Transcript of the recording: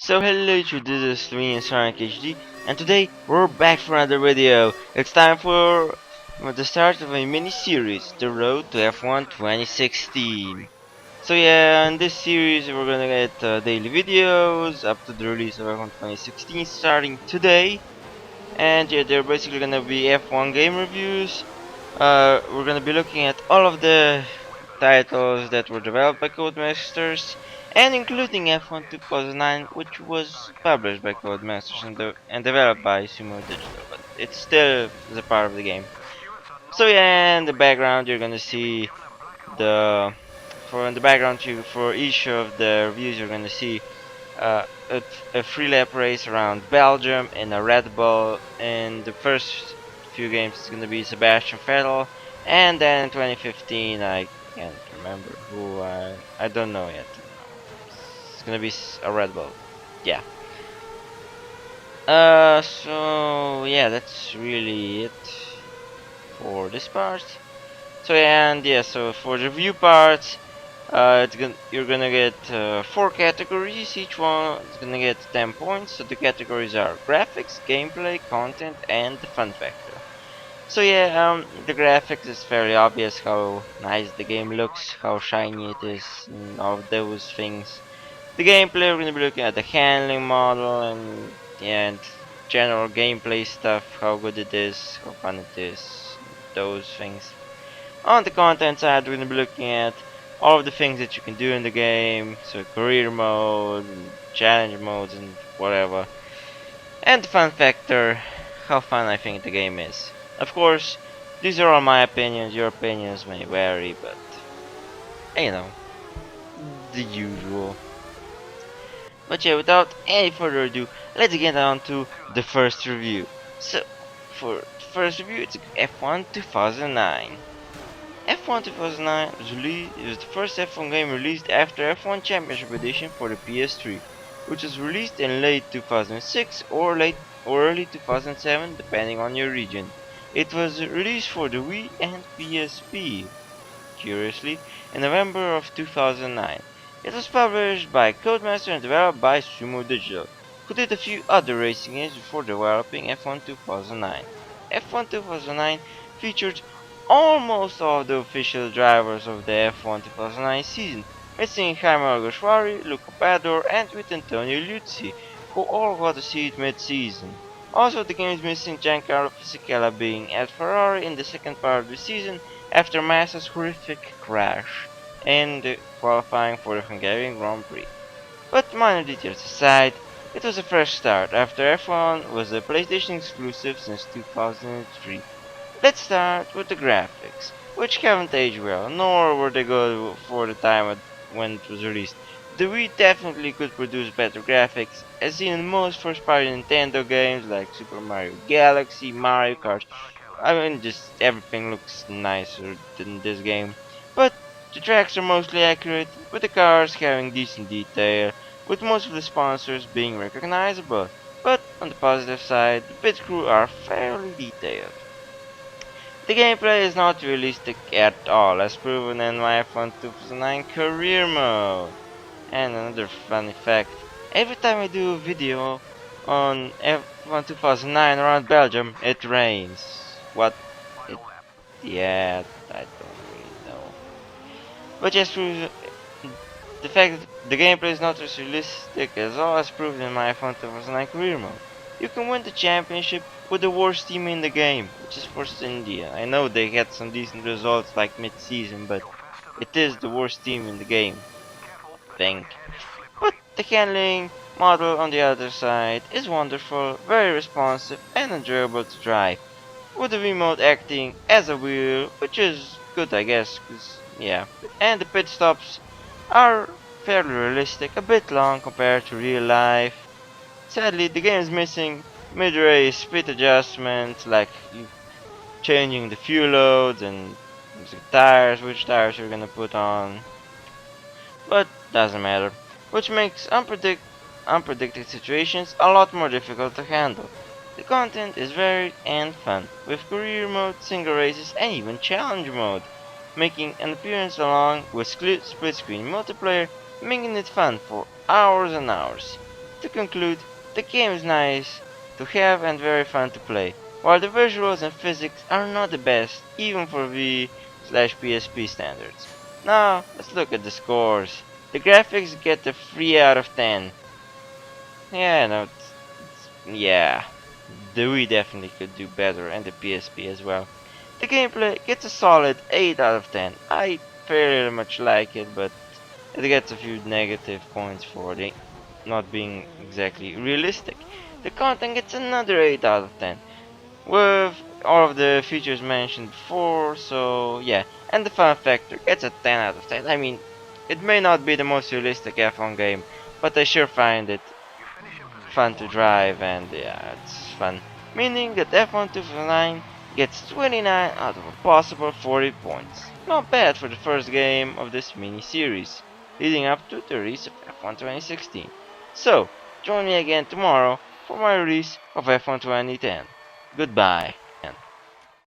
So hello YouTube, this is me and Sonic HD, and today we're back for another video. It's time for the start of a mini-series, The Road to F1 2016. So yeah, in this series we're gonna get daily videos up to the release of F1 2016 starting today. And yeah, they're basically gonna be F1 game reviews. We're gonna be looking at all of the titles that were developed by Codemasters, and including F1 2009, which was published by Codemasters and developed by Sumo Digital, but it's still a part of the game. So yeah, in the background you're gonna see the for in the background for each of the reviews you're gonna see a free lap race around Belgium in a Red Bull. In the first few games, it's gonna be Sebastian Vettel, and then in 2015, I can't remember who. I don't know yet. It's gonna be a Red Bull. Yeah. So yeah, that's really it for this part. So and yeah, so for the review part, you're gonna get 4 categories. Each one is gonna get 10 points. So the categories are graphics, gameplay, content, and the fun factor. So yeah, the graphics is fairly obvious how nice the game looks, how shiny it is, and all of those things. The gameplay, we're gonna be looking at the handling model and general gameplay stuff, how good it is, how fun it is, those things. On the content side, we're going to be looking at all of the things that you can do in the game, so career mode, and challenge modes, and whatever. And the fun factor, how fun I think the game is. Of course, these are all my opinions, your opinions may vary, but you know, the usual. But yeah, without any further ado, let's get on to the first review. So, for the first review, it's F1 2009. F1 2009 was the first F1 game released after F1 Championship Edition for the PS3, which was released in late 2006 or early 2007 depending on your region. It was released for the Wii and PSP, curiously, in November of 2009. It was published by Codemaster and developed by Sumo Digital, who did a few other racing games before developing F1 2009. F1 2009 featured almost all the official drivers of the F1 2009 season, missing Jaime Alguersuari, Luca Badoer, and with Antonio Liuzzi, who all got a seat mid-season. Also, the game is missing Giancarlo Fisichella being at Ferrari in the second part of the season after Massa's horrific crash in the qualifying for the Hungarian Grand Prix. But minor details aside, it was a fresh start after F1 was a PlayStation exclusive since 2003. Let's start with the graphics, which haven't aged well, nor were they good for the time when it was released. The Wii definitely could produce better graphics, as seen in most first-party Nintendo games like Super Mario Galaxy, Mario Kart. I mean, just everything looks nicer than this game. But the tracks are mostly accurate, with the cars having decent detail, with most of the sponsors being recognizable. But on the positive side, the pit crew are fairly detailed. The gameplay is not realistic at all, as proven in my F1 2009 career mode. And another funny fact, every time I do a video on F1 2009 around Belgium, it rains. What? It, yeah, I don't really know. But yes, proves the fact that the gameplay is not as realistic as all as proven in my F1 2009 career mode. You can win the championship with the worst team in the game, which is Force India. I know they had some decent results like mid-season, but it is the worst team in the game, I think. But the handling model on the other side is wonderful, very responsive and enjoyable to drive, with the remote acting as a wheel, which is good I guess, cause yeah. And the pit stops are fairly realistic, a bit long compared to real life. Sadly, the game is missing mid-race speed adjustments, like changing the fuel loads and the tires, which tires you're gonna put on. But doesn't matter, which makes unpredicted situations a lot more difficult to handle. The content is varied and fun, with career mode, single races, and even challenge mode, making an appearance along with split screen multiplayer, making it fun for hours and hours. to conclude, the game is nice to have and very fun to play, while the visuals and physics are not the best, even for V/PSP standards. Now, let's look at the scores. The graphics get a 3 out of 10. Yeah, no, yeah, the Wii definitely could do better, and the PSP as well. The gameplay gets a solid 8 out of 10. I fairly much like it, but it gets a few negative points for the not being exactly realistic. The content gets another 8 out of 10, with all of the features mentioned before, so yeah. And the fun factor gets a 10 out of 10. I mean, it may not be the most realistic F1 game, but I sure find it fun to drive, and yeah, it's fun. Meaning that F1 2009 gets 29 out of a possible 40 points. Not bad for the first game of this mini-series, leading up to the release of F1 2016. So, join me again tomorrow for my release of F1 2010. Goodbye.